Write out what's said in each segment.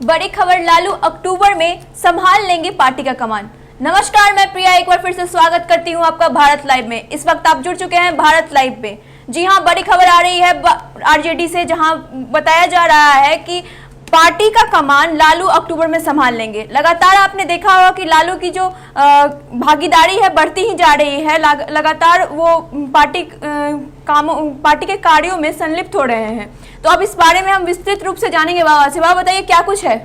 बड़ी खबर, लालू अक्टूबर में संभाल लेंगे पार्टी का कमान। नमस्कार, मैं प्रिया एक बार फिर से स्वागत करती हूं आपका भारत लाइव में। इस वक्त आप जुड़ चुके हैं भारत लाइव पे। जी हां, बड़ी खबर आ रही है आरजेडी से, जहां बताया जा रहा है कि पार्टी का कमान लालू अक्टूबर में संभाल लेंगे। लगातार आपने देखा होगा कि लालू की जो भागीदारी है बढ़ती ही जा रही है। लगातार वो पार्टी के कार्यों में संलिप्त हो रहे हैं। तो अब इस बारे में हम विस्तृत रूप से जानेंगे बाबा से। बाबा बताइए क्या कुछ है।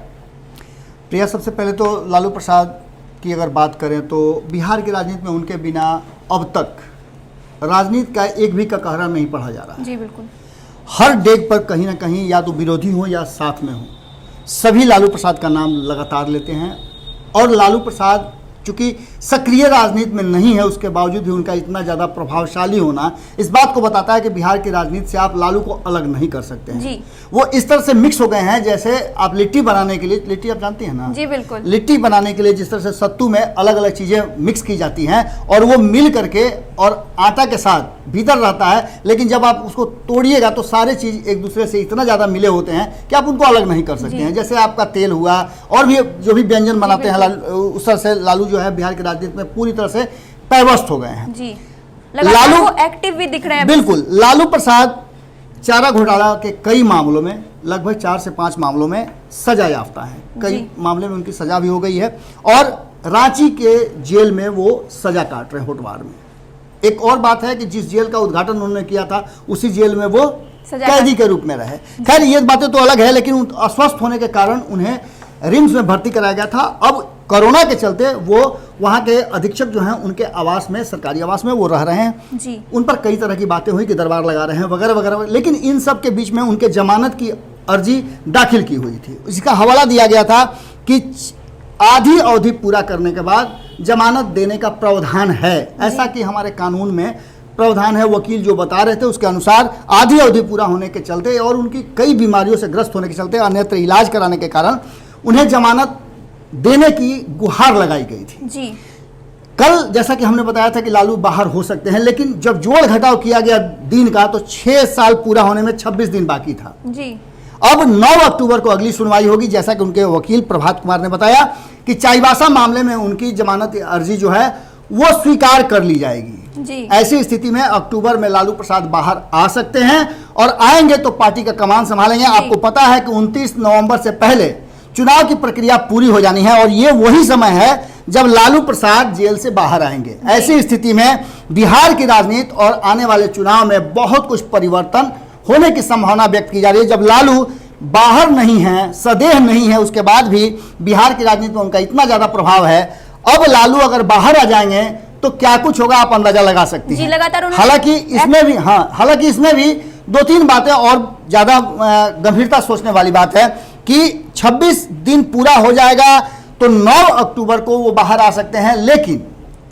प्रिया, सबसे पहले तो लालू प्रसाद की अगर बात करें तो बिहार की राजनीति में उनके बिना अब तक राजनीति का एक भी ककहरा नहीं पढ़ा जा रहा है। जी बिल्कुल। हर डेग पर कहीं ना कहीं या तो विरोधी हो या साथ में हो, सभी लालू प्रसाद का नाम लगातार लेते हैं। और लालू प्रसाद चूंकि सक्रिय राजनीति में नहीं है, उसके बावजूद भी उनका इतना ज़्यादा प्रभावशाली होना इस बात को बताता है कि बिहार की राजनीति से आप लालू को अलग नहीं कर सकते हैं। जी। वो इस तरह से मिक्स हो गए हैं जैसे आप लिट्टी बनाने के लिए, लिट्टी आप जानती हैं ना? जी बिल्कुल। लिट्टी बनाने के लिए जिस तरह से सत्तू में अलग अलग चीज़ें मिक्स की जाती हैं और वो मिल करके और आटा के साथ भीतर रहता है, लेकिन जब आप उसको तोड़िएगा तो सारे चीज़ एक दूसरे से इतना ज़्यादा मिले होते हैं कि आप उनको अलग नहीं कर सकते हैं। जैसे आपका तेल हुआ और भी जो भी व्यंजन बनाते हैं, उस तरह से लालू जो है बिहार की राजनीति में पूरी तरह से पैवस्त हो गए हैं। जी, लालू एक्टिव भी दिख रहे हैं। बिल्कुल। लालू प्रसाद चारा घोटाला के कई मामलों में, लगभग 4 से 5 मामलों में सजा याफ्ता है। कई मामले में उनकी सजा भी हो गई है और रांची के जेल में वो सजा काट रहे हैं, होटवार में। एक और बात है कि जिस जेल का उद्घाटन उन्होंने किया था उसी जेल में वो कैदी के रूप में रहे। खैर, ये बातें तो अलग है, लेकिन अस्वस्थ होने के कारण उन्हें रिम्स में भर्ती कराया गया था। अब कोरोना के चलते वो वहाँ के अधीक्षक जो हैं उनके आवास में, सरकारी आवास में वो रह रहे हैं। जी। उन पर कई तरह की बातें हुई कि दरबार लगा रहे हैं वगैरह वगैरह, लेकिन इन सब के बीच में उनके जमानत की अर्जी दाखिल की हुई थी। इसका हवाला दिया गया था कि आधी अवधि पूरा करने के बाद जमानत देने का प्रावधान है, ऐसा कि हमारे कानून में प्रावधान है। वकील जो बता रहे थे उसके अनुसार आधी अवधि पूरा होने के चलते और उनकी कई बीमारियों से ग्रस्त होने के चलते अन्यत्र इलाज कराने के कारण उन्हें जमानत देने की गुहार लगाई गई थी। जी। कल जैसा कि हमने बताया था कि लालू बाहर हो सकते हैं, लेकिन जब जोड़ घटाव किया गया दिन का तो 6 साल पूरा होने में 26 दिन बाकी था। जी। अब 9 अक्टूबर को अगली सुनवाई होगी, जैसा कि उनके वकील प्रभात कुमार ने बताया कि चाईबासा मामले में उनकी जमानत अर्जी जो है वो स्वीकार कर ली जाएगी। जी। ऐसी स्थिति में अक्टूबर में लालू प्रसाद बाहर आ सकते हैं और आएंगे तो पार्टी का कमान संभालेंगे। आपको पता है कि 29 नवंबर से पहले चुनाव की प्रक्रिया पूरी हो जानी है और ये वही समय है जब लालू प्रसाद जेल से बाहर आएंगे। ऐसी स्थिति में बिहार की राजनीति और आने वाले चुनाव में बहुत कुछ परिवर्तन होने की संभावना व्यक्त की जा रही है। जब लालू बाहर नहीं है, सदेह नहीं है, उसके बाद भी बिहार की राजनीति में उनका इतना ज्यादा प्रभाव है। अब लालू अगर बाहर आ जाएंगे तो क्या कुछ होगा आप अंदाजा लगा सकती हैं। लगातार हालांकि इसमें भी 2-3 बातें और ज्यादा गंभीरता सोचने वाली बात है कि 26 दिन पूरा हो जाएगा तो 9 अक्टूबर को वो बाहर आ सकते हैं। लेकिन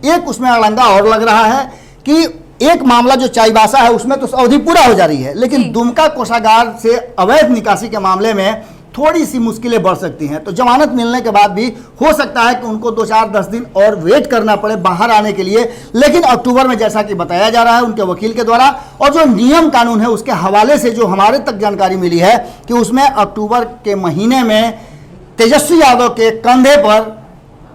एक उसमें अड़ंगा और लग रहा है कि एक मामला जो चाईबासा है उसमें तो अवधि पूरा हो जा रही है, लेकिन दुमका कोषागार से अवैध निकासी के मामले में थोड़ी सी मुश्किलें बढ़ सकती हैं। तो जमानत मिलने के बाद भी हो सकता है कि उनको 2-4-10 दिन और वेट करना पड़े बाहर आने के लिए। लेकिन अक्टूबर में, जैसा कि बताया जा रहा है उनके वकील के द्वारा और जो नियम कानून है उसके हवाले से जो हमारे तक जानकारी मिली है कि उसमें अक्टूबर के महीने में तेजस्वी यादव के कंधे पर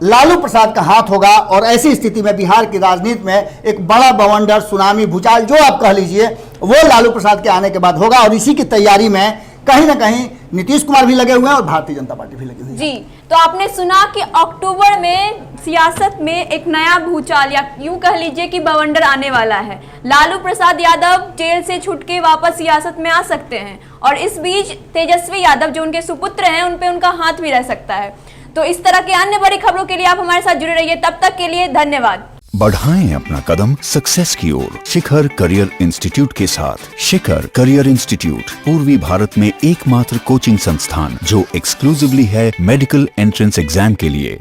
लालू प्रसाद का हाथ होगा और ऐसी स्थिति में बिहार की राजनीति में एक बड़ा बवंडर, सुनामी, भूचाल जो आप कह लीजिए, वो लालू प्रसाद के आने के बाद होगा। और इसी की तैयारी में कहीं ना कहीं नीतीश कुमार भी लगे हुए हैं और भारतीय जनता पार्टी भी लगी हुई है। जी, तो आपने सुना कि अक्टूबर में सियासत में एक नया भूचाल या यूं कह लीजिए कि बवंडर आने वाला है। लालू प्रसाद यादव जेल से छूट के वापस सियासत में आ सकते हैं और इस बीच तेजस्वी यादव जो उनके सुपुत्र हैं उन पे उनका हाथ भी रह सकता है। तो इस तरह के अन्य बड़ी खबरों के लिए आप हमारे साथ जुड़े रहिए। तब तक के लिए धन्यवाद। बढ़ाएं अपना कदम सक्सेस की ओर शिखर करियर इंस्टीट्यूट के साथ। शिखर करियर इंस्टीट्यूट पूर्वी भारत में एकमात्र कोचिंग संस्थान जो एक्सक्लूसिवली है मेडिकल एंट्रेंस एग्जाम के लिए।